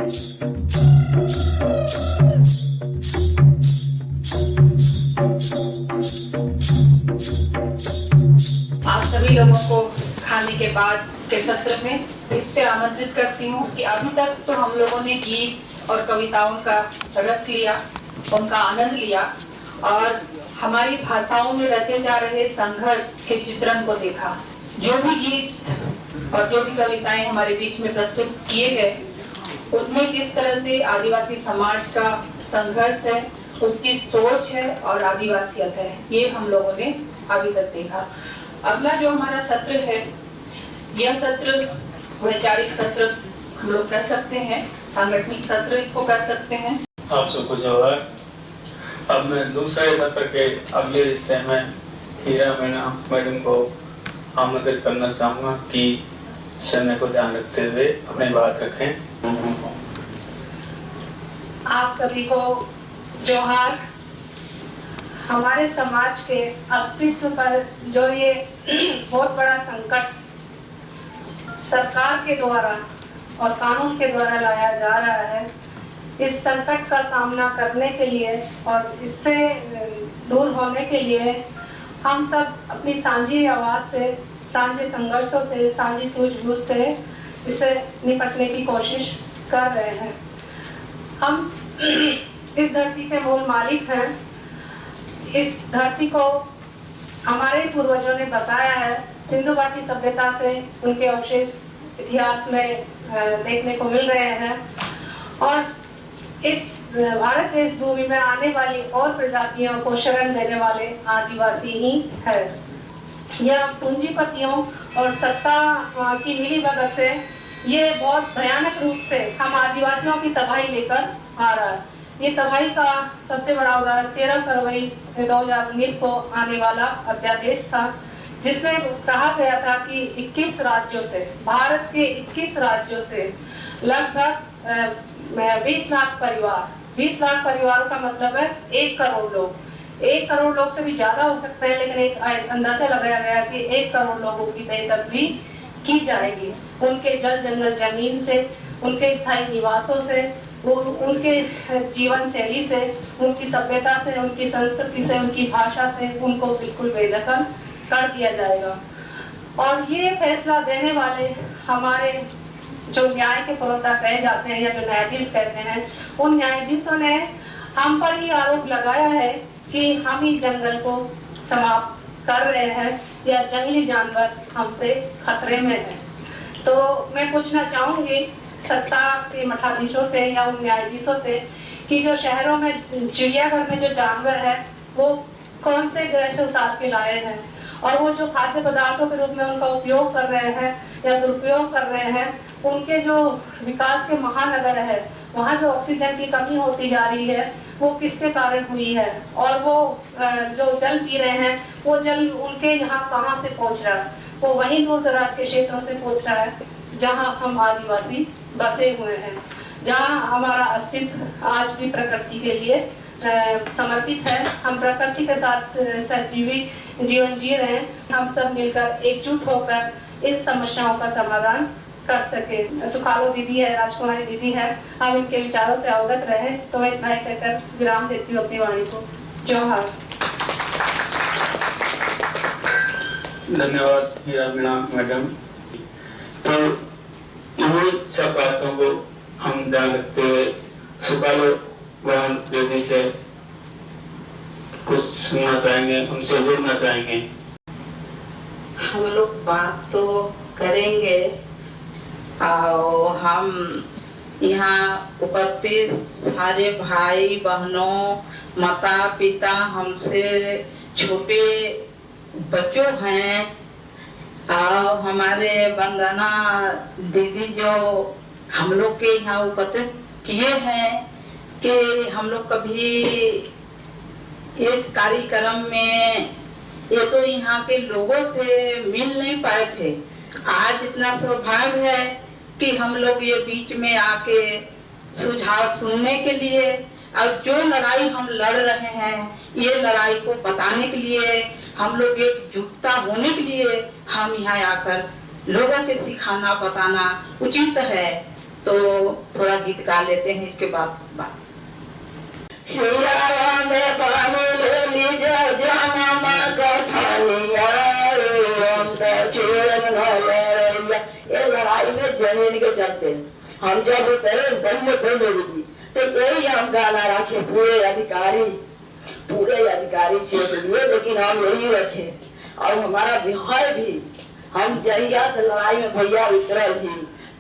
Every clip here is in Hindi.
आप सभी लोगों को खाने के बाद के सत्र में इससे आमंत्रित करती हूँ कि अभी तक तो हम लोगों ने गीत और कविताओं का रस लिया, उनका आनंद लिया और हमारी भाषाओं में रचे जा रहे संघर्ष के चित्रण को देखा। जो भी गीत और जो भी कविताएं हमारे बीच में प्रस्तुत किए गए, उनमें किस तरह से आदिवासी समाज का संघर्ष है, उसकी सोच है और आदिवासियत है, ये हम लोगों ने अभी तक देखा। अगला जो हमारा सत्र है, यह सत्र वैचारिक सत्र हम लोग कह सकते हैं, सांगठनिक सत्र इसको कह सकते हैं। आप सबको जोहार। अब मैं दूसरे सत्र के अगले हिस्से में हीरा मीणा मैडम को आमंत्रित करना चाहूँगा कि समय को ध्यान रखते हुए अपनी बात रखें। आप सभी को जोहार। हमारे समाज के अस्तित्व पर जो ये बहुत बड़ा संकट सरकार के द्वारा और कानून के द्वारा लाया जा रहा है, इस संकट का सामना करने के लिए और इससे दूर होने के लिए हम सब अपनी साझी आवाज़ से, साझे संघर्षों से, साझी सूझबूझ से इससे निपटने की कोशिश कर रहे हैं। हम इस धरती के मूल मालिक हैं। इस धरती को हमारे पूर्वजों ने बसाया है। सिंधु घाटी सभ्यता से उनके अवशेष इतिहास में देखने को मिल रहे हैं और इस भारत देश भूमि में आने वाली और प्रजातियों को शरण देने वाले आदिवासी ही है। यह पूंजीपतियों और सत्ता की मिलीभगत से ये बहुत भयानक रूप से हम आदिवासियों की तबाही लेकर आ रहा है। ये तबाही का सबसे बड़ा उदाहरण 13 फरवरी 2019 को आने वाला अध्यादेश था, जिसमें कहा गया था कि 21 राज्यों से, भारत के 21 राज्यों से लगभग 20 लाख परिवार, 20 लाख परिवारों का मतलब है 1 करोड़ लोग। 1 करोड़ लोग से भी ज्यादा हो सकते हैं, लेकिन एक अंदाजा लगाया गया कि 1 करोड़ लोगों की बेदखली की जाएगी। उनके जल जंगल जमीन से, उनके स्थायी निवासों से, उनके जीवन शैली से, उनकी सभ्यता से, उनकी संस्कृति से, उनकी भाषा से उनको बिल्कुल बेदखल कर दिया जाएगा। और ये फैसला देने वाले हमारे जो न्याय के पुरोधा कहे जाते हैं या जो न्यायाधीश कहते हैं, उन न्यायाधीशों ने हम पर ही आरोप लगाया है कि हम ही जंगल को समाप्त कर रहे हैं या जंगली जानवर हमसे खतरे में है। तो मैं पूछना चाहूंगी सत्ता के मठाधीशों से या उन न्यायाधीशों से कि जो शहरों में चिड़ियाघर में जो जानवर है वो कौन से ग्रह से उतार के लाए हैं और वो जो खाद्य पदार्थों के रूप में उनका उपयोग कर रहे हैं या दुरुपयोग कर रहे हैं, उनके जो विकास के महानगर है वहाँ जो ऑक्सीजन की कमी होती जा रही है वो किसके कारण हुई है और वो जो जल पी रहे हैं वो जल उनके यहाँ कहाँ से पहुँच रहा है? वो वहीं दूर दराज के क्षेत्रों से पहुँच रहा है जहाँ हम आदिवासी बसे हुए हैं, जहाँ हमारा अस्तित्व आज भी प्रकृति के लिए समर्पित है। हम प्रकृति के साथ सजीवी जीवन जी रहे हैं। हम सब मिलकर एकजुट होकर इन समस्याओं का समाधान कर सके। सुखालो दीदी है, राजकुमारी दीदी है, हम इनके विचारों से अवगत रहे। तो मैं इतना ही कहकर विराम देती हूँ अपनी वाणी को। जोहार। धन्यवाद हीरा मीणा मैडम। तो इन्हीं सब बातों को हम ध्यान रखते हुए सुखालो बहन दीदी से कुछ सुनना चाहेंगे, उनसे जुड़ना चाहेंगे। हम लोग बात तो करेंगे और हम यहाँ उपस्थित सारे भाई बहनों, माता पिता, हमसे छोटे बच्चों हैं और हमारे वंदना दीदी जो हम लोग के यहाँ उपस्थित किए हैं कि हम लोग कभी इस कार्यक्रम में ये तो यहाँ के लोगों से मिल नहीं पाए थे। आज इतना सौभाग्य है कि हम लोग ये बीच में आके सुझाव सुनने के लिए और जो लड़ाई हम लड़ रहे हैं, ये लड़ाई को बताने के लिए, हम लोग एकजुटता होने के लिए हम यहाँ आकर लोगों के सिखाना बताना उचित है। तो थोड़ा गीत गा लेते हैं, इसके बाद बात। सियारा में पानी ले लीजिए जनमा कठनिया ये लड़ाई में जमीन के चलते हम जब उतरे बल्ले बोलेगी तो यही हम गाना रखे पूरे अधिकारी क्षेत्र लिए, लेकिन हम यही रखे। और हमारा बिहार भी हम जहिया से लड़ाई में भैया उतरल ही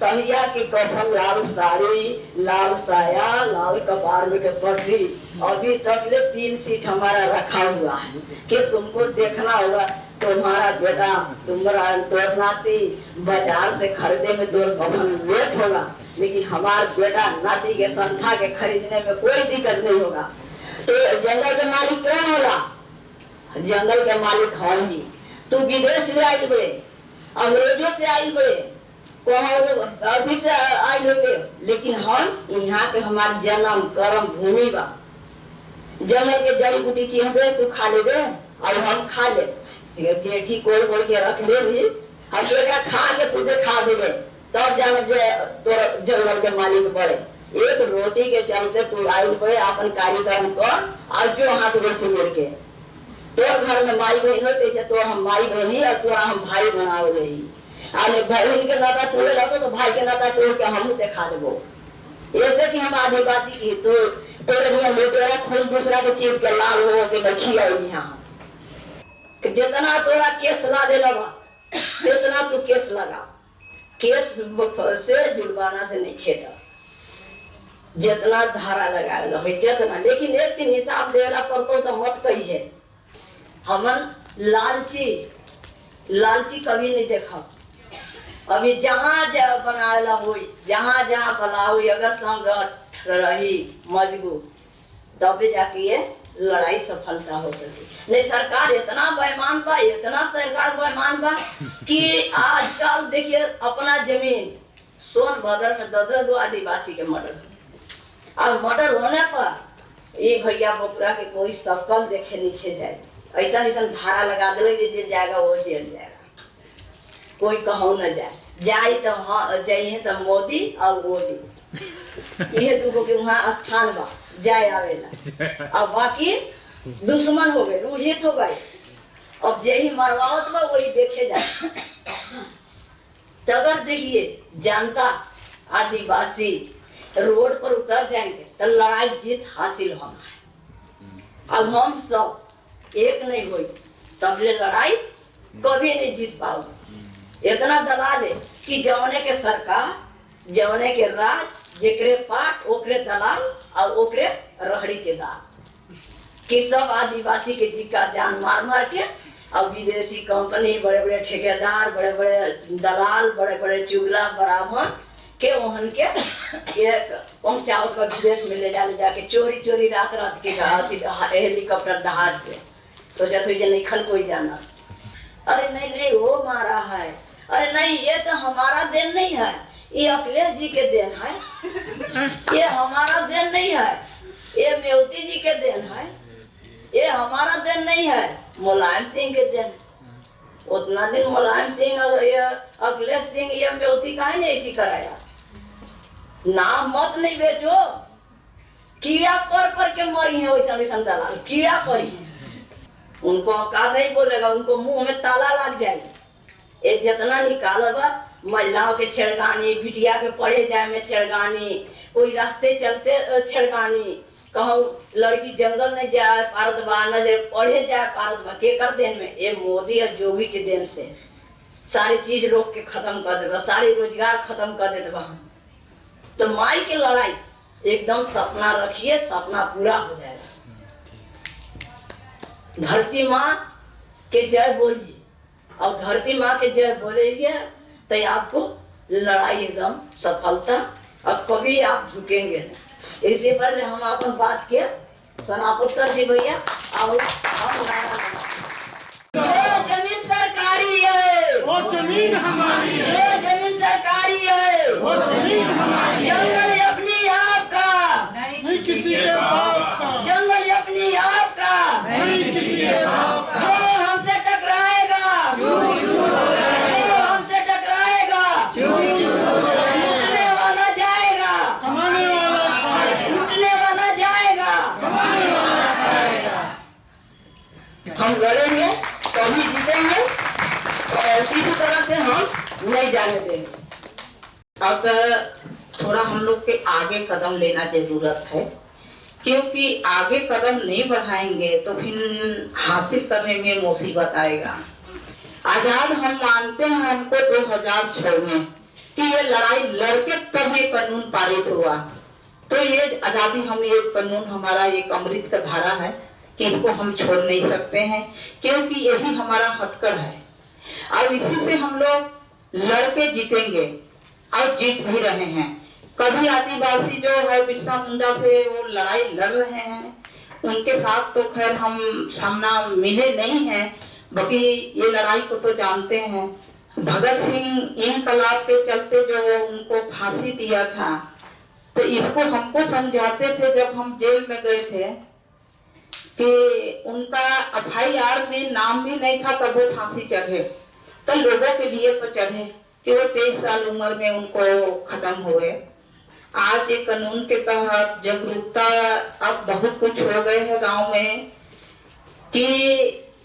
तहिया के कफन लाल साड़ी, लाल साया, लाल कपार में के पगड़ी, अभी तक ले 3 सीट हमारा रखा हुआ है कि तुमको देखना होगा। तुम्हारा बेटा तुम्हारा नाती बाजार से खरीदे में 2 कफन लेट होगा, लेकिन हमारा बेटा नाती के संथा के खरीदने में कोई दिक्कत नहीं होगा। तो जंगल के मालिक कौन होला? जंगल के मालिक हम ही। तू विदेश से आयल बड़े, अंग्रेजों से आयल बड़े, अभी से आयल हो, लेकिन हम यहाँ के हमारे जन्म कर्म भूमि बा। जंगल के जड़ी बूटी चिहबे तू खा लेबे और हम खा ले, बेटी कोल कोल के रख ले भी, हम खा के तुझे खा देवे, तब तो जंगल के मालिक बड़े। एक रोटी के चलते तू आयल पे अपन कार्यक्रम कर और जो हाथ गोड़ से मिल के तोर घर में माई बहन हो तैसे तो हम माई बहनी और तोरा हम भाई बनाओ रही। और बहन के नाता तोड़े रहते तो भाई के नाता तोड़ के हम देखा देबो। ऐसे कि हम आदिवासी की तो तोरे लोटेरा खून दूसरा के चीज के लाल हो के रखी है यहाँ जितना तोरा केस ला दे लगा उतना तू केस लगा। केस से जुर्माना से नहीं खेता, जितना धारा लगाएला हो जितना, लेकिन एक दिन हिसाब देला पड़तो तो मत कहिए। हमन लालची कभी नहीं देखा। अभी जहाँ बनाएला हुई, जहाँ बना हुई, अगर संगठ रही मजबूत तभी जाके ये लड़ाई सफलता हो सकती। नहीं सरकार इतना बेईमान बा, इतना सरकार बेईमान बा कि आजकल देखिए अपना जमीन सोनभद्र में 2 आदिवासी के मर्डर, और मर्डर होने पर ये भैया बपुरा के कोई शकल देखे नहीं जाए। ऐसा धारा लगा दे जाएगा वो जेल जाएगा, कोई कहूँ न जाए तो हाँ जाइए तो मोदी और मोदी ये दूगो के वहाँ स्थान बा जाए आवेला। अब बाकी दुश्मन हो गए, रूढ़ित हो गए, अब यही मरवावत बा वही देखे जाए। तो अगर देखिए जनता आदिवासी रोड पर उतर जाएंगे तो लड़ाई जीत हासिल होना है। अब हम सब एक नहीं हुई तब ले लड़ाई कभी नहीं जीत पाओगे। इतना दलाल है कि जौने के सरकार, जौने के राज, जेकरे पाट ओकरे दलाल और ओकरे रहड़ी के दाल, कि सब आदिवासी के जिक्का जान मार मार के और विदेशी कंपनी, बड़े बड़े ठेकेदार, बड़े बड़े दलाल, बड़े बड़े चुगला ब्राह्मण के वहन के पहुंचाओ का विदेश में ले जाके चोरी रात के हेलीकॉप्टर जहाज से सोचा तो ये नहीं खल कोई जाना। अरे नहीं वो मारा है, अरे नहीं ये तो हमारा देन नहीं है, ये अखिलेश जी के देन है, ये हमारा देन नहीं है, ये मेवती जी के देन है, ये हमारा देन नहीं है, मुलायम सिंह के देन। उतना दिन मुलायम सिंह और ये अखिलेश सिंह ये मेवती काहे नहीं ऐसी कराया। नाम मत नहीं बेचो, कीड़ा कर के मरी है वैसा दलाल, कीड़ा करी है। उनको का नहीं बोलेगा, उनको मुंह में ताला लग जाएगा। ये जितना निकालबा महिलाओं के छेड़खानी, बिटिया के पढ़े जाए में छेड़खानी, कोई रास्ते चलते छेड़खानी, कहूँ लड़की जंगल नहीं जाए पारत बा, न पढ़े जाए पारत बा, के कर देन में ये मोदी और जोगी के देन से सारी चीज रोक के खत्म कर देगा, सारी रोजगार खत्म कर देगा। तो माई की लड़ाई एकदम सपना रखिए, सपना पूरा हो जाएगा। धरती माँ के जय बोलिए और धरती माँ के जय बोलेंगे तो आपको लड़ाई एकदम सफलता, और कभी आप झुकेंगे नहीं। इसी पर हम अपन बात के समाप्त कर दी भैया। और ये जमीन सरकारी है, वो जमीन हमारी है, ये जमीन सरकारी है, वो जमीन हमारी है, जंगल अपनी आपका नहीं किसी के बाप का, जंगल अपनी आपका नहीं किसी के बाप का। जो हमसे टकराएगा जो हमसे टकराएगा लूटने वाला जाए अब थोड़ा हम लोग के आगे कदम लेना जरूरत है, क्योंकि आगे कदम नहीं बढ़ाएंगे तो फिर हासिल करने में मुसीबत आएगा। आजाद हम मानते हैं हमको 2006 में कि ये लड़ाई लड़के तब ये कानून पारित हुआ, तो ये आजादी हम ये कानून हमारा एक अमृत का धारा है कि इसको हम छोड़ नहीं सकते हैं, क्योंकि यही हमारा हथकड़ है। और इसी से हम लोग लड़के जीतेंगे और जीत भी रहे हैं। कभी आदिवासी जो है बिरसा मुंडा से वो लड़ाई लड़ रहे हैं, उनके साथ तो खैर हम सामना मिले नहीं हैं, बाकी ये लड़ाई को तो जानते हैं। भगत सिंह इनकलाब के चलते जो उनको फांसी दिया था, तो इसको हमको समझाते थे जब हम जेल में गए थे कि उनका FIR में नाम भी नहीं था तब वो फांसी चढ़े, तो लोगों के लिए तो चढ़े कि वो 23 साल उम्र में उनको खत्म हो गए। आज एक कानून के तहत जागरूकता अब बहुत कुछ हो गए हैं गांव में कि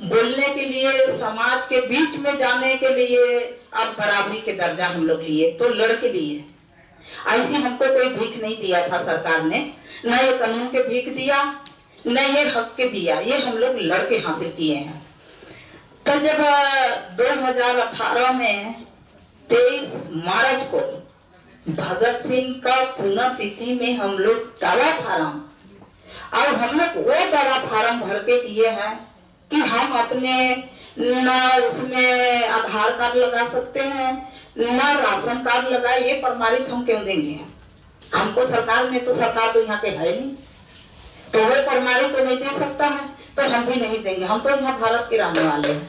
बोलने के लिए, समाज के बीच में जाने के लिए अब बराबरी के दर्जा हम लोग लिए, तो लड़के लिए। ऐसी हमको कोई भीख नहीं दिया था सरकार ने, न ये कानून के भीख दिया न ये हक के दिया, ये हम लोग लड़के हासिल किए हैं। तो जब 2018 में 23 मार्च को भगत सिंह का पुण्यतिथि में हम लोग दावा फार्म, और हम लोग वो दावा फार्म भर के किए हैं कि हम अपने न उसमें आधार कार्ड लगा सकते हैं न राशन कार्ड लगा, ये प्रमाणित हम क्यों देंगे? हमको सरकार ने, तो सरकार तो यहाँ के है नहीं, तो वो प्रमाणित तो नहीं दे सकता है, तो हम भी नहीं देंगे। हम तो यहाँ भारत के रहने वाले हैं,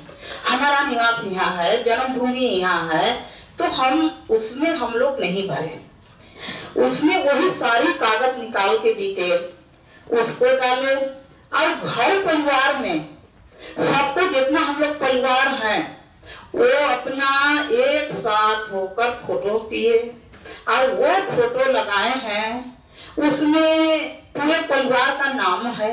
हमारा निवास यहाँ है, जन्मभूमि यहाँ है, तो हम उसमें हम लोग नहीं भरे। उसमें वही सारी कागज निकाल के डिटेल उसको डाले, और घर परिवार में सबको जितना हम लोग परिवार हैं वो अपना एक साथ होकर फोटो किए, और वो फोटो लगाए हैं। उसमें पूरे परिवार का नाम है,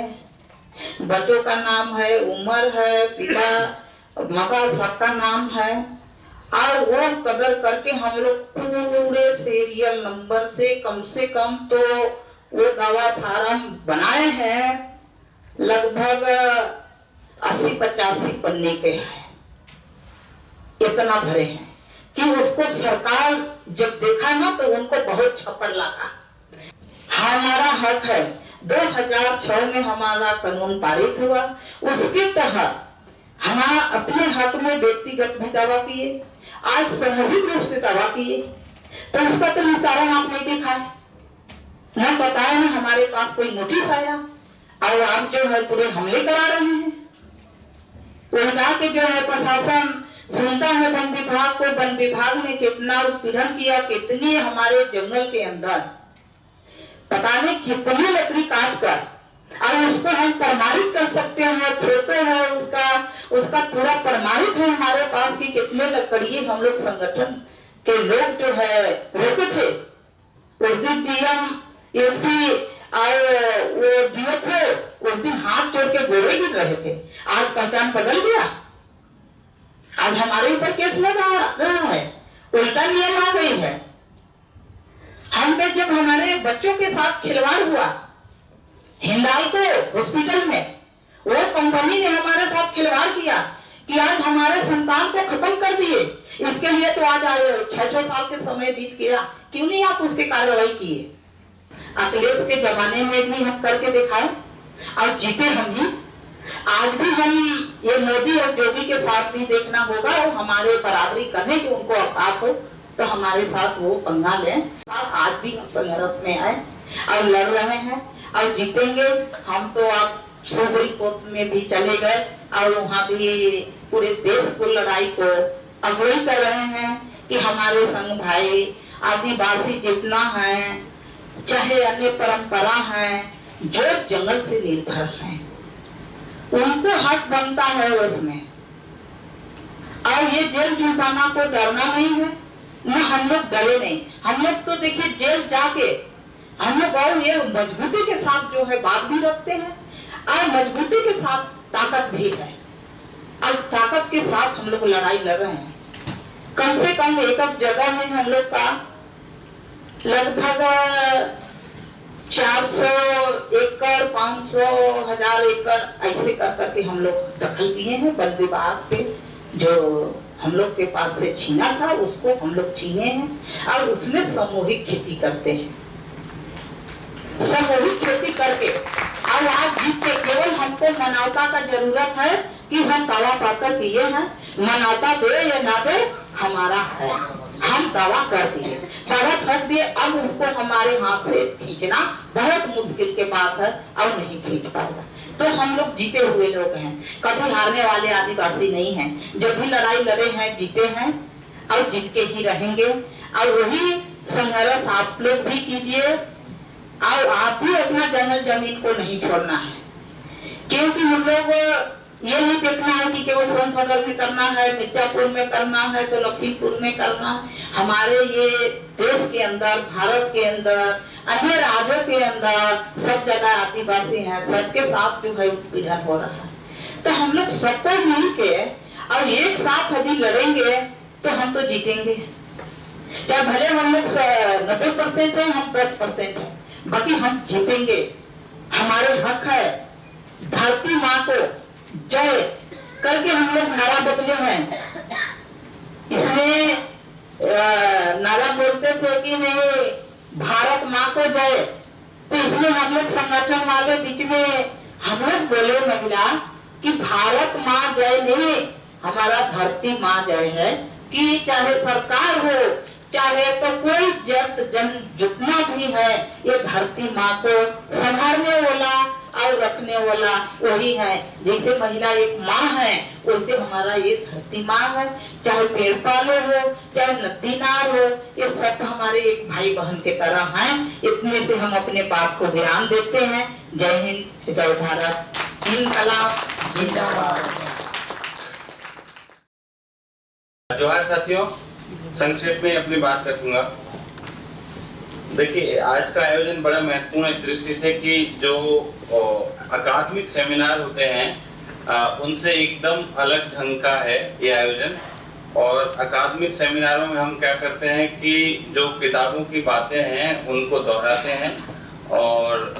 बच्चों का नाम है, उम्र है, पिता माता सबका नाम है, और वो कदर करके हम लोग पूरे सीरियल नंबर से कम तो वो दावा फार्म बनाए हैं। लगभग 80-85 पन्ने के हैं, इतना भरे हैं कि उसको सरकार जब देखा ना तो उनको बहुत छप्पड़ लगा। हमारा हक है, 2006 में हमारा कानून पारित हुआ, उसके तहत हमारा अपने हक में व्यक्तिगत भी दावा किए, आज सामूहिक रूप से दावा किए, तो उसका तो निस्तारण आप नहीं देखा है, न बताया ना हमारे पास कोई नोटिस आया, और आप जो है पूरे हमले करा रहे हैं। उल्टा के जो है प्रशासन सुनता है वन विभाग को, वन विभाग ने कितना उत्पीड़न किया, कितनी हमारे जंगल के अंदर पता नहीं कितनी लकड़ी काट कर, और उसको हम प्रमाणित कर सकते हैं, फोटो है उसका पूरा प्रमाणित है हमारे पास कि कितने लकड़ी हम लोग संगठन के लोग जो है रोके थे। उस दिन DM SP और वो DFO उस दिन हाथ जोड़ के गोड़े गिर रहे थे, आज पहचान बदल गया, आज हमारे ऊपर केस लगा रहा है, उल्टा नियम आ गई है। हम पे जब हमारे बच्चों के साथ खिलवाड़ हुआ हिंडाल्को हॉस्पिटल में, वो कंपनी ने हमारे साथ खिलवाड़ किया कि आज हमारे संतान को खत्म कर दिए, इसके लिए तो आज 6-6 साल के समय बीत गया, क्यों नहीं आप उसके कार्रवाई किए? अखिलेश के जमाने में भी हम करके दिखाए और जीते हम ही। आज भी हम ये मोदी और योगी के साथ भी देखना होगा, और हमारे बराबरी करने की उनको औकात हो तो हमारे साथ वो पंगा लें। आज भी हम संघर्ष में आए और लड़ रहे हैं और जीतेंगे हम। तो आप सुप्रीम कोर्ट में भी चले गए और वहाँ भी पूरे देश को लड़ाई को अगुवाई कर रहे हैं कि हमारे संग भाई आदिवासी जितना है, चाहे अन्य परंपरा है, जो जंगल से निर्भर हैं, उनको हक बनता है उसमें। और ये जेल जुर्माना को डरना नहीं है, न हम लोग डरे नहीं। हम लोग तो देखिए जेल जाके हम लोग और ये मजबूती के साथ जो है बात भी रखते हैं, और मजबूती के साथ ताकत भी है, और ताकत के साथ हम लोग लड़ाई लड़ रहे हैं। कम से कम एक जगह में हम लोग का लगभग 400 एकड़ 500 1000 एकड़ ऐसे कर करके हम लोग दखल दिए हैं। वन विभाग के जो हम लोग के पास से छीना था उसको हम लोग छीने हैं और उसमें सामूहिक खेती करते हैं। सामूहिक खेती करके और आज जीत के केवल हमको मानवता का जरूरत है कि हम दावा पाकर दिए हैं, मानवता दे या ना दे हमारा है। हम दावा कर दिए, दावा ठोक दिए, अब उसको हमारे हाथ से खींचना बहुत मुश्किल के बात है और नहीं खींच पाएगा। तो हम लोग जीते हुए लोग हैं, कभी हारने वाले आदिवासी नहीं हैं। जब भी लड़ाई लड़े हैं जीते हैं और जीत के ही रहेंगे। और वही संघर्ष आप लोग भी कीजिए और आप भी अपना जंगल जमीन को नहीं छोड़ना है, क्योंकि हम लोग ये नहीं देखना है कि केवल सोनभद्र में करना है, मिर्जापुर में करना है तो लखीमपुर में करना है। हमारे ये देश के अंदर, भारत के अंदर, अन्य राज्यों के अंदर सब जगह आदिवासी हैं, सबके साथ जो है उत्पीड़न हो रहा है। तो हम लोग सबको मिल के और एक साथ यदि लड़ेंगे तो हम तो जीतेंगे। चाहे भले हम लोग 90% है, हम 10% है, बाकी हम जीतेंगे। हमारे हक है। धरती माँ को जय करके हम लोग नारा बदले हैं। इसमें नारा बोलते थे कि नहीं भारत माँ को जय, तो इसमें हम लोग संगठन वाले बीच में हम लोग बोले महिला कि भारत माँ जय नहीं, हमारा धरती माँ जय है। कि चाहे सरकार हो चाहे तो कोई जन जितना भी है, ये धरती माँ को संभालने वाला और रखने वाला वही है। जैसे महिला एक माँ है वैसे हमारा ये धरती माँ है। चाहे पेड़ पालो हो चाहे नदी नार हो, ये सब हमारे एक भाई बहन के तरह हैं। इतने से हम अपने बात को विराम देते हैं। जय हिंद, जय भारत, इनकलाब जिंदाबाद। जोहार साथियों, संक्षेप में अपनी बात रखूंगा। देखिए, आज का आयोजन बड़ा महत्वपूर्ण इस दृष्टि से कि जो अकादमिक सेमिनार होते हैं उनसे एकदम अलग ढंग का है ये आयोजन। और अकादमिक सेमिनारों में हम क्या करते हैं कि जो किताबों की बातें हैं उनको दोहराते हैं और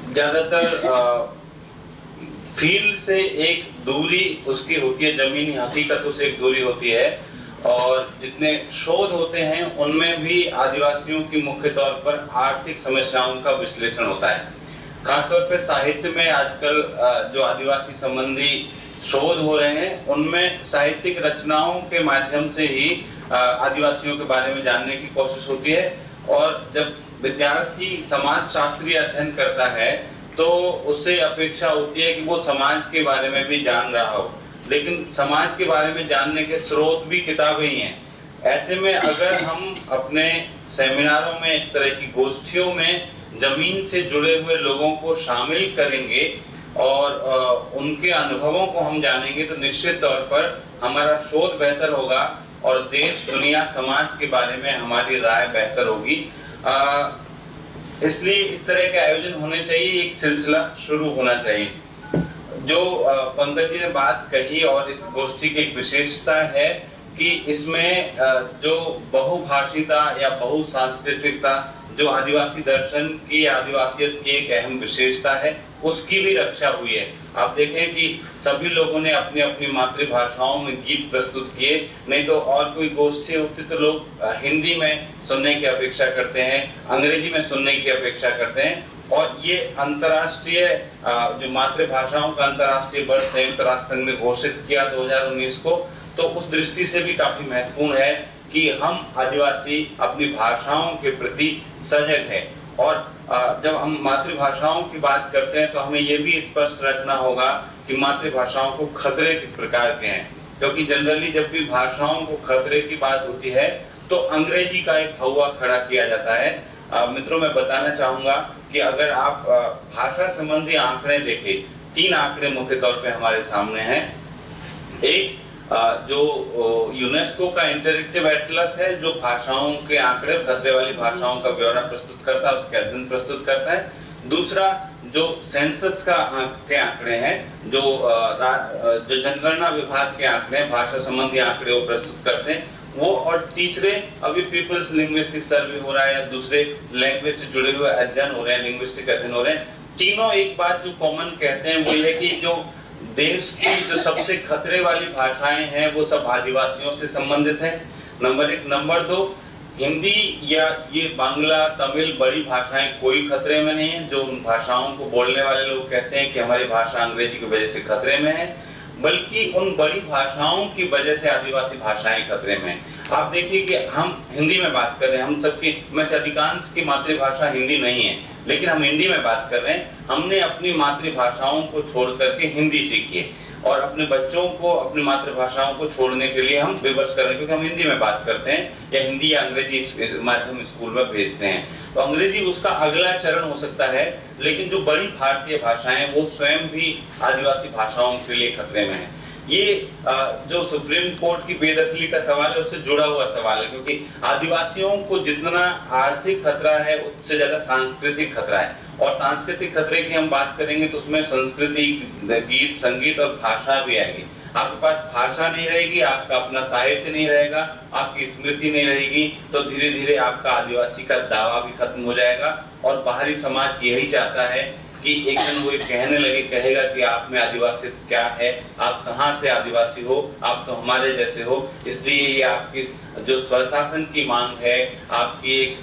ज़्यादातर फील्ड से एक दूरी उसकी होती है, जमीनी हकीकतों से एक दूरी होती है। और जितने शोध होते हैं उनमें भी आदिवासियों की मुख्य तौर पर आर्थिक समस्याओं का विश्लेषण होता है। खासतौर पर साहित्य में आजकल जो आदिवासी संबंधी शोध हो रहे हैं उनमें साहित्यिक रचनाओं के माध्यम से ही आदिवासियों के बारे में जानने की कोशिश होती है। और जब विद्यार्थी समाज शास्त्रीय अध्ययन करता है तो उससे अपेक्षा होती है कि वो समाज के बारे में भी जान रहा हो, लेकिन समाज के बारे में जानने के स्रोत भी किताबें ही हैं। ऐसे में अगर हम अपने सेमिनारों में, इस तरह की गोष्ठियों में जमीन से जुड़े हुए लोगों को शामिल करेंगे और उनके अनुभवों को हम जानेंगे तो निश्चित तौर पर हमारा शोध बेहतर होगा और देश, दुनिया, समाज के बारे में हमारी राय बेहतर होगी। इसलिए इस तरह के आयोजन होने चाहिए, एक सिलसिला शुरू होना चाहिए। जो पंकज जी ने बात कही और इस गोष्ठी की एक विशेषता है कि इसमें जो बहुभाषिता या बहुसांस्कृतिकता जो आदिवासी दर्शन की, आदिवासियत की एक अहम विशेषता है, उसकी भी रक्षा हुई है। आप देखें कि सभी लोगों ने अपनी अपनी मातृभाषाओं में गीत प्रस्तुत किए, नहीं तो और कोई गोष्ठी होती तो लोग हिंदी में सुनने की अपेक्षा करते हैं, अंग्रेजी में सुनने की अपेक्षा करते हैं। और ये अंतर्राष्ट्रीय जो मातृभाषाओं का अंतर्राष्ट्रीय वर्ष संयुक्त राष्ट्र संघ ने घोषित किया 2019 को, तो उस दृष्टि से भी काफी महत्वपूर्ण है कि हम आदिवासी अपनी भाषाओं के प्रति सजग हैं। और जब हम मातृभाषाओं की बात करते हैं तो हमें ये भी स्पष्ट रखना होगा कि मातृभाषाओं को खतरे किस प्रकार के हैं, क्योंकि जनरली जब भी भाषाओं को खतरे की बात होती है तो अंग्रेजी का एक हवा खड़ा किया जाता है। मित्रों, मैं बताना चाहूंगा कि अगर आप भाषा संबंधी आंकड़े देखें, 3 आंकड़े मुख्य तौर पे हमारे सामने हैं। एक जो यूनेस्को का इंटरएक्टिव एटलस है जो भाषाओं के आंकड़े, खतरे वाली भाषाओं का ब्यौरा प्रस्तुत करता है, उसके अध्ययन प्रस्तुत करता है। दूसरा जो सेंसस के आंकड़े हैं, जो जनगणना विभाग के आंकड़े, भाषा संबंधी आंकड़े वो प्रस्तुत करते हैं। वो, और तीसरे अभी पीपल्स लिंग्विस्टिक सर्वे हो रहा है या दूसरे लैंग्वेज से जुड़े हुए अध्ययन हो रहे हैं, लिंग्विस्टिक अध्ययन हो रहे हैं। तीनों एक बात जो कॉमन कहते हैं वो ये है कि जो देश की जो सबसे खतरे वाली भाषाएं हैं वो सब आदिवासियों से संबंधित है, नंबर 1। नंबर 2, हिंदी या ये बांग्ला, तमिल बड़ी भाषाएं कोई खतरे में नहीं है। जो उन भाषाओं को बोलने वाले लोग कहते हैं कि हमारी भाषा अंग्रेजी की वजह से खतरे में है, बल्कि उन बड़ी भाषाओं की वजह से आदिवासी भाषाएं खतरे में हैं। आप देखिए कि हम हिंदी में बात कर रहे हैं, हम सबकी में से अधिकांश की मातृभाषा हिंदी नहीं है, लेकिन हम हिंदी में बात कर रहे हैं। हमने अपनी मातृभाषाओं को छोड़ करके हिंदी सीखी है और अपने बच्चों को अपनी मातृभाषाओं को छोड़ने के लिए हम विवश कर रहे हैं, क्योंकि हम हिंदी में बात करते हैं या हिंदी या अंग्रेजी माध्यम स्कूल में भेजते हैं। तो अंग्रेजी उसका अगला चरण हो सकता है, लेकिन जो बड़ी भारतीय भाषाएं हैं वो स्वयं भी आदिवासी भाषाओं के लिए खतरे में है। ये जो सुप्रीम कोर्ट की बेदखली का सवाल है उससे जुड़ा हुआ सवाल है, क्योंकि आदिवासियों को जितना आर्थिक खतरा है उससे ज्यादा सांस्कृतिक खतरा है। और सांस्कृतिक खतरे की हम बात करेंगे तो उसमें संस्कृति, गीत, संगीत और भाषा भी आएगी। आपके पास भाषा नहीं रहेगी, आपका अपना साहित्य नहीं रहेगा, आपकी स्मृति नहीं रहेगी, तो धीरे धीरे आपका आदिवासी का दावा भी खत्म हो जाएगा। और बाहरी समाज यही चाहता है कि एक दिन वो कहने लगे, कहेगा कि आप में आदिवासी क्या है, आप कहाँ से आदिवासी हो, आप तो हमारे जैसे हो। इसलिए ये आपकी जो स्वशासन की मांग है, आपकी एक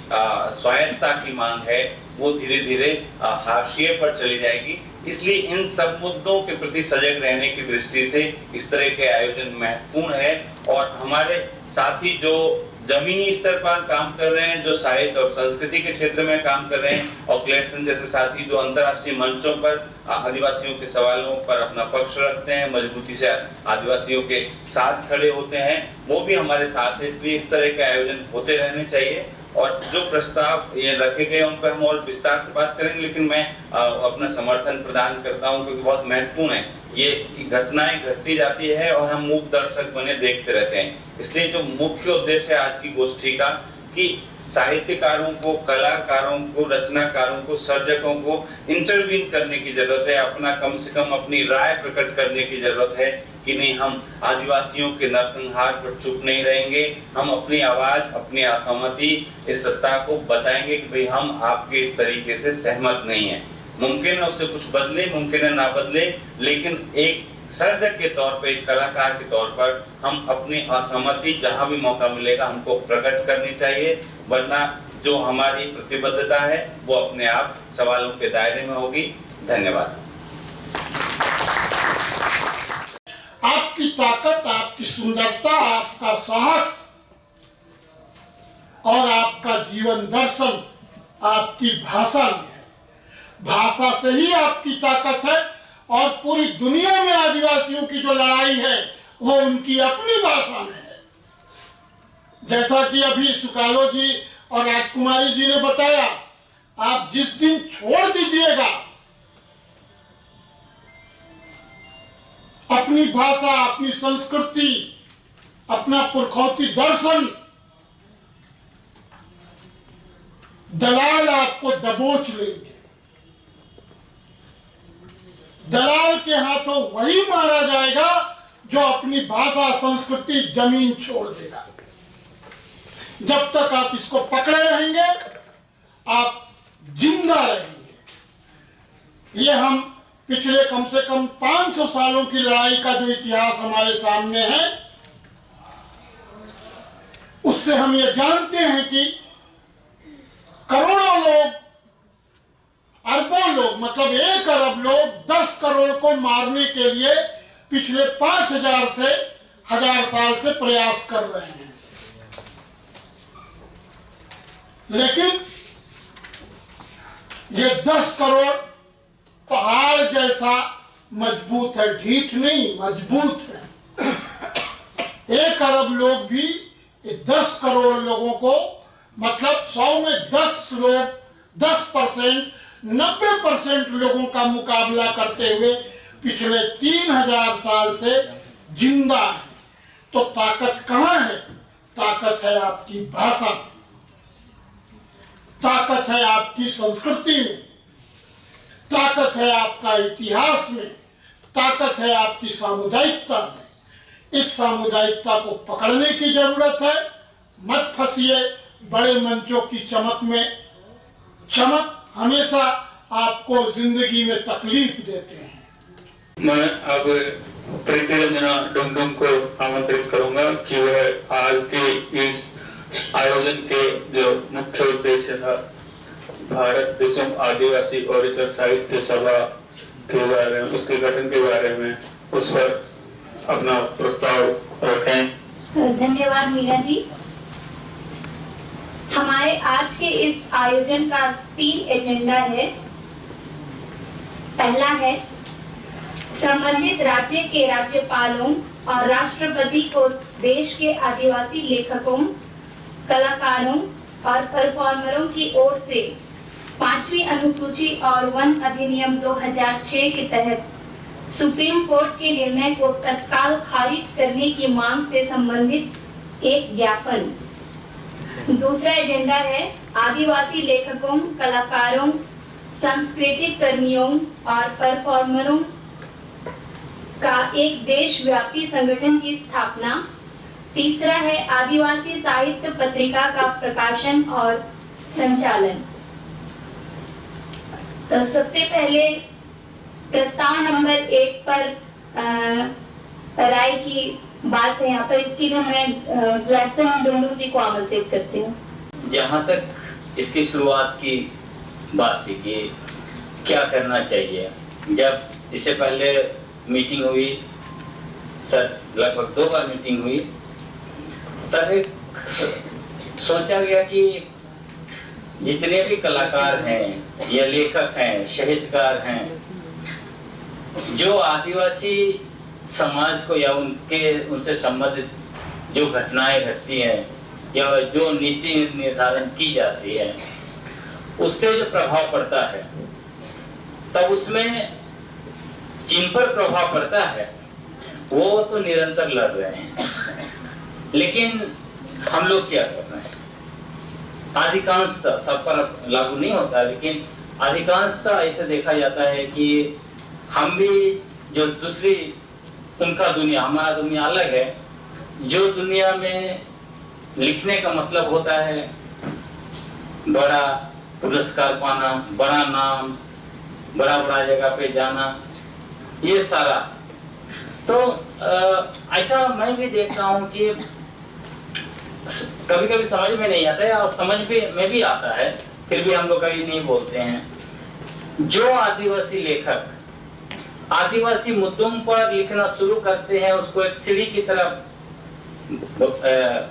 स्वायत्तता की मांग है, वो धीरे धीरे हाशिए पर चली जाएगी। इसलिए इन सब मुद्दों के प्रति सजग रहने की दृष्टि से इस तरह के आयोजन महत्वपूर्ण है। और हमारे साथी जो जमीनी स्तर पर काम कर रहे हैं, जो साहित्य और संस्कृति के क्षेत्र में काम कर रहे हैं, और क्लेटसन जैसे साथी जो अंतर्राष्ट्रीय मंचों पर आदिवासियों के सवालों पर अपना पक्ष रखते हैं, मजबूती से आदिवासियों के साथ खड़े होते हैं, वो भी हमारे साथ है। इसलिए इस तरह के आयोजन होते रहने चाहिए। और जो प्रस्ताव ये रखे गए उन पर हम और विस्तार से बात करेंगे, लेकिन मैं अपना समर्थन प्रदान करता हूं, क्योंकि बहुत महत्वपूर्ण है। ये घटनाएं घटती जाती है और हम मूक दर्शक बने देखते रहते हैं। इसलिए जो मुख्य उद्देश्य है आज की गोष्ठी का, कि साहित्यकारों को, कलाकारों को, रचनाकारों को, सर्जकों को इंटरवीन करने की जरूरत है। अपना कम से कम अपनी राय प्रकट करने की जरूरत है कि नहीं, हम आदिवासियों के नरसंहार पर चुप नहीं रहेंगे। हम अपनी आवाज, अपनी असहमति इस सत्ता को बताएंगे कि भाई हम आपके इस तरीके से सहमत नहीं है। मुमकिन है उससे कुछ बदले, मुमकिन है ना बदले, लेकिन एक सर्जक के तौर पर, एक कलाकार के तौर पर हम अपनी असहमति जहां भी मौका मिलेगा हमको प्रकट करनी चाहिए। वरना जो हमारी प्रतिबद्धता है वो अपने आप सवालों के दायरे में होगी। धन्यवाद। आपकी ताकत, आपकी सुंदरता, आपका साहस और आपका जीवन दर्शन आपकी भाषा में है। भाषा से ही आपकी ताकत है। और पूरी दुनिया में आदिवासियों की जो लड़ाई है वो उनकी अपनी भाषा में है। जैसा कि अभी सुकालो जी और राजकुमारी जी ने बताया, आप जिस दिन छोड़ दीजिएगा अपनी भाषा, अपनी संस्कृति, अपना पुरखौती दर्शन, दलाल आपको दबोच लेंगे। दलाल के हाथों वही मारा जाएगा जो अपनी भाषा, संस्कृति, जमीन छोड़ देगा। जब तक आप इसको पकड़े रहेंगे आप जिंदा रहेंगे। ये हम पिछले कम से कम 500 सालों की लड़ाई का जो इतिहास हमारे सामने है, उससे हम ये जानते हैं कि करोड़ों लोग, अरबों लोग, मतलब 1 अरब लोग 10 करोड़ को मारने के लिए पिछले 5000 से 1000 साल से प्रयास कर रहे हैं। लेकिन ये 10 करोड़ पहाड़ जैसा मजबूत है, ढीठ नहीं, मजबूत है। 1 अरब लोग भी 10 करोड़ लोगों को, मतलब 100 में 10 लोग, 10%, 90% लोगों का मुकाबला करते हुए पिछले 3000 साल से जिंदा है। तो ताकत कहाँ है? ताकत है आपकी भाषा में, ताकत है आपकी संस्कृति में, ताकत है आपका इतिहास में, ताकत है आपकी सामुदायिकता में। इस सामुदायिकता को पकड़ने की जरूरत है। मत फंसिए बड़े मंचों की चमक में। चमक हमेशा आपको जिंदगी में तकलीफ देते हैं। मैं अब प्रीति रंजना डुमडुम को आमंत्रित करूंगा कि वह आज के इस आयोजन के जो मुख्य उद्देश्य था भारत दिसुम आदिवासी ओरिचर साहित्य सभा के बारे में, उसके गठन के बारे में, उस पर अपना प्रस्ताव रखें। धन्यवाद मीना जी। हमारे आज के इस आयोजन का 3 एजेंडा है। पहला है संबंधित राज्य के राज्यपालों और राष्ट्रपति को देश के आदिवासी लेखकों, कलाकारों और परफॉर्मरों की ओर से 5वीं अनुसूची और वन अधिनियम 2006 के तहत सुप्रीम कोर्ट के निर्णय को तत्काल खारिज करने की मांग से संबंधित एक ज्ञापन। दूसरा एजेंडा है आदिवासी लेखकों, कलाकारों, सांस्कृतिक कर्मियों और परफॉर्मरों का एक देशव्यापी संगठन की स्थापना। तीसरा है आदिवासी साहित्य पत्रिका का प्रकाशन और संचालन। तो सबसे पहले प्रस्ताव नंबर 1 पर राय की बात है यहाँ पर। इसके लिए मैं ग्लैडसन डुमडुम जी को आमंत्रित करती हूँ। जहाँ तक इसकी शुरुआत की बात थी कि क्या करना चाहिए, जब इससे पहले मीटिंग हुई, सर लगभग 2 बार मीटिंग हुई, तब एक सोचा गया कि जितने भी कलाकार हैं या लेखक हैं, साहित्यकार हैं, जो आदिवासी समाज को या उनसे संबंधित जो घटनाएं घटती हैं या जो नीति निर्धारण की जाती है, उससे जो प्रभाव पड़ता है, तब उसमें जिन पर प्रभाव पड़ता है वो तो निरंतर लड़ रहे हैं, लेकिन हम लोग क्या कर रहे हैं? अधिकांशतः, सब पर लागू नहीं होता, लेकिन अधिकांशतः ऐसे देखा जाता है कि हम भी जो दूसरी उनका दुनिया, हमारा दुनिया अलग है। जो दुनिया में लिखने का मतलब होता है बड़ा पुरस्कार पाना, बड़ा नाम, बड़ा बड़ा जगह पे जाना, ये सारा तो ऐसा मैं भी देखता हूँ कि कभी कभी समझ में नहीं आता है और समझ में भी आता है, फिर भी हम लोग कभी नहीं बोलते हैं। जो आदिवासी लेखक आदिवासी मुद्दों पर लिखना शुरू करते हैं, उसको एक सीढ़ी की तरफ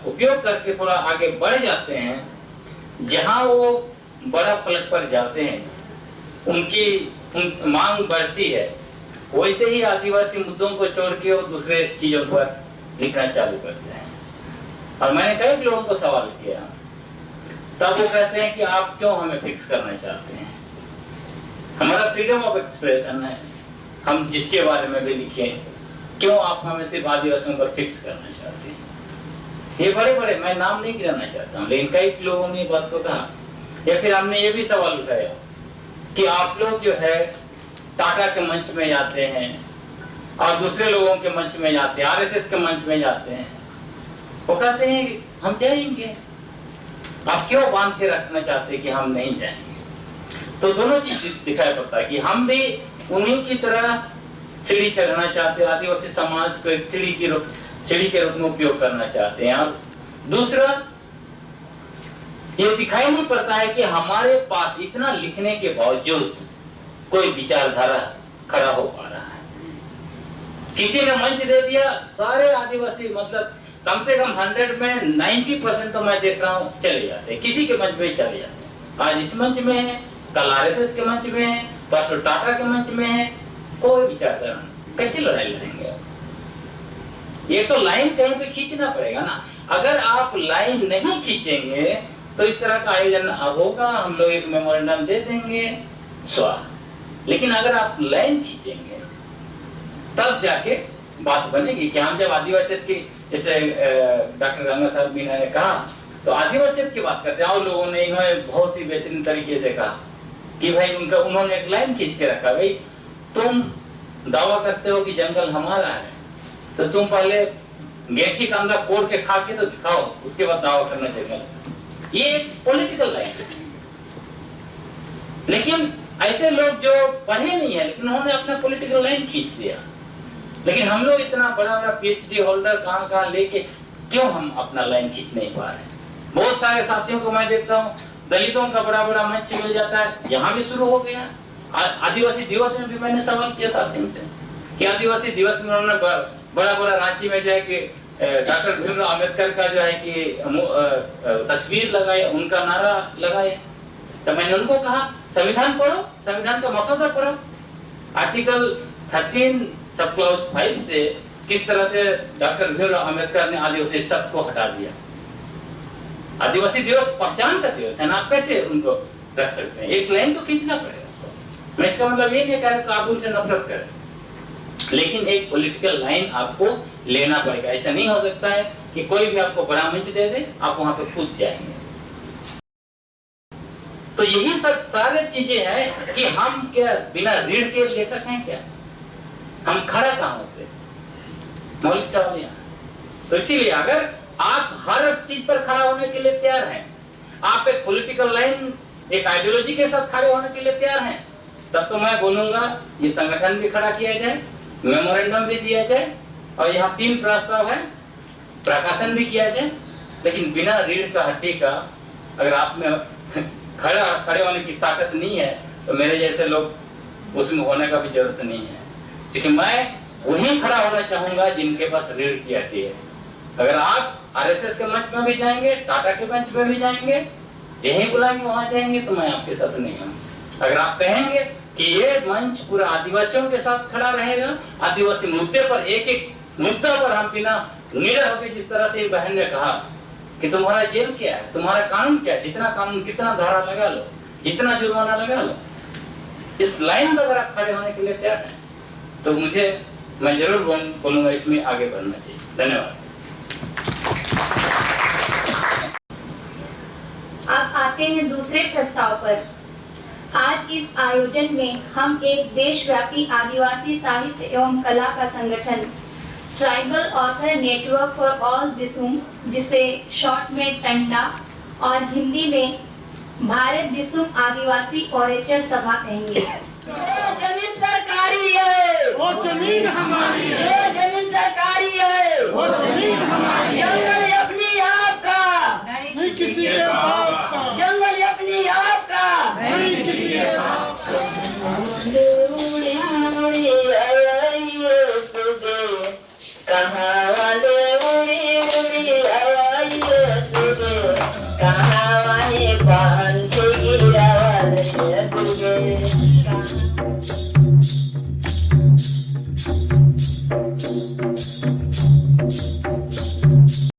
उपयोग करके थोड़ा आगे बढ़ जाते हैं, जहां वो बड़ा फलक पर जाते हैं, उनकी मांग बढ़ती है, वैसे ही आदिवासी मुद्दों को छोड़ के वो दूसरे चीजों पर लिखना चालू करते हैं। और मैंने कई लोगों को सवाल किया, तब वो कहते हैं कि आप क्यों हमें फिक्स करना चाहते हैं? हमारा फ्रीडम ऑफ एक्सप्रेशन है, हम जिसके बारे में भी लिखें, क्यों आप हमें सिर्फ आदिवासियों पर फिक्स करना चाहते हैं? ये बड़े बड़े, मैं नाम नहीं गिराना चाहता हूँ, लेकिन कई लोगों ने बात को कहा। या फिर हमने ये भी सवाल उठाया कि आप लोग जो है टाटा के मंच में जाते हैं और दूसरे लोगों के मंच में जाते हैं, आरएसएस के मंच में जाते हैं, वो कहते हैं हम जाएंगे, आप क्यों बांध के रखना चाहते हैं कि हम नहीं जाएंगे? तो दोनों चीज दिखाई पड़ता है कि हम भी उन्हीं की तरह सीढ़ी चढ़ना चाहते हैं, आदिवासी समाज को एक सीढ़ी के रूप में उपयोग करना चाहते हैं। और दूसरा, ये दिखाई नहीं पड़ता है कि हमारे पास इतना लिखने के बावजूद कोई विचारधारा खड़ा हो पा रहा है। किसी ने मंच दे दिया, सारे आदिवासी मतलब कम से कम 100 में 90% तो मैं देख रहा हूँ चले जाते हैं, किसी के मंच में चले जाते हैं। आज इस मंच में है, कल आरएसएस के मंच में है, परसों टाटा के मंच में है, कोई विचारधारा नहीं। कैसे लड़ाई लड़ेंगे? ये तो लाइन कहीं पे खींचना पड़ेगा ना। अगर आप लाइन नहीं खींचेंगे तो इस तरह का आयोजन होगा, हम लोग एक मेमोरेंडम दे देंगे, स्वाहा। लेकिन अगर आप लाइन खींचेंगे तब जाके बात बनेगी कि हम जब आदिवासी की, जैसे डॉक्टर गंगा साहब मीना ने कहा, तो आदिवासी की बात करते हैं। और लोगों ने इन्हें बहुत ही बेहतरीन तरीके से कहा कि भाई उन्होंने एक लाइन खींच के रखा, भाई तुम दावा करते हो कि जंगल हमारा है, तो तुम पहले गेठी का अंदर कोड़ के खा के तो दिखाओ, उसके बाद दावा करना चाहिए। ये एक पॉलिटिकल लाइन है। लेकिन ऐसे लोग जो पढ़े नहीं है लेकिन उन्होंने अपना पॉलिटिकल लाइन खींच दिया। लेकिन हम लोग इतना बड़ा बड़ा PhD होल्डर कहाँ लेके क्यों हम अपना लाइन खींच नहीं पा रहे? बहुत सारे साथियों को मैं देखता हूँ, दलितों का बड़ा बड़ा मंच मिल जाता है, यहाँ भी शुरू हो गया। आदिवासी दिवस में भी मैंने सवाल किया साथियों से कि आदिवासी दिवस में उन्होंने बड़ा बड़ा रांची में जो है कि डॉक्टर भीमराव अम्बेडकर का जो है कि तस्वीर लगाए, उनका नारा लगाए। तो मैंने उनको कहा संविधान पढ़ो, संविधान का मसौदा पढ़ो, आर्टिकल 13 सब क्लॉज 5 से किस तरह से डॉक्टर भीमराव अम्बेडकर ने आदिवासी शब्द को हटा दिया। आदिवासी दिवस पहचान का दिवस है ना, आप कैसे उनको रख सकते हैं? एक लाइन तो खींचना पड़ेगा। मैं इसका मतलब ये नहीं कह रहा आप उनसे नफरत करें, लेकिन एक पॉलिटिकल लाइन आपको लेना पड़ेगा। ऐसा नहीं हो सकता है कि कोई भी आपको बड़ा मंच दे दे, आप वहां पे कूद जाएंगे। तो यही सब सारे चीजें हैं कि हम क्या बिना रीढ़ के लेखक हैं क्या? हम खड़ा कहाँ होते? मौलिक सवाल यहाँ। तो इसीलिए अगर आप हर चीज पर खड़ा होने के लिए तैयार हैं, आप एक पॉलिटिकल लाइन, एक आइडियोलॉजी के साथ खड़े होने के लिए तैयार हैं, तब तो मैं बोलूंगा ये संगठन भी खड़ा किया जाए, मेमोरेंडम भी दिया जाए, और यहाँ 3 प्रस्ताव है, प्रकाशन भी किया जाए। लेकिन बिना रीढ़ का हड्डी का अगर आप में खड़े होने की ताकत नहीं है तो मेरे जैसे लोग उसमें होने का भी जरूरत नहीं है। क्योंकि मैं वहीं खड़ा होना चाहूंगा जिनके पास रीढ़ की हड्डी है। अगर आप RSS के मंच में भी जाएंगे, टाटा के मंच में भी जाएंगे, जहीं बुलाएंगे वहां जाएंगे, तो मैं आपके साथ नहीं हूँ। अगर आप कहेंगे कि ये मंच पूरा आदिवासियों के साथ खड़ा रहेगा, आदिवासी मुद्दे पर एक एक मुद्दा पर हम बिना निडर होकर, जिस तरह से बहन ने कहा कि तुम्हारा जेल क्या है, तुम्हारा कानून क्या है, जितना कानून कितना धारा लगा लो, जितना जुर्माना लगा लो, इस लाइन पर अगर आप खड़े होने के लिए तैयार हैं तो मैं जरूर बोलूंगा इसमें आगे बढ़ना चाहिए। धन्यवाद। अब आते हैं दूसरे प्रस्ताव पर। आज इस आयोजन में हम एक देशव्यापी आदिवासी साहित्य एवं कला का संगठन tribal author network for all Disum, जिसे शॉर्ट में टंडा और हिंदी में भारत दिसुम आदिवासी ओरेचर सभा कहेंगे। जमीन सरकारी है, वो जमीन हमारी है। ये जमीन सरकारी है, वो जमीन हमारी है। जंगल अपनी आपका, नहीं किसी के बाप का। जंगल अपनी आपका, नहीं किसी के बाप का। कहाँ वाले उड़ी उड़ी आई सुबह, कहाँ वाले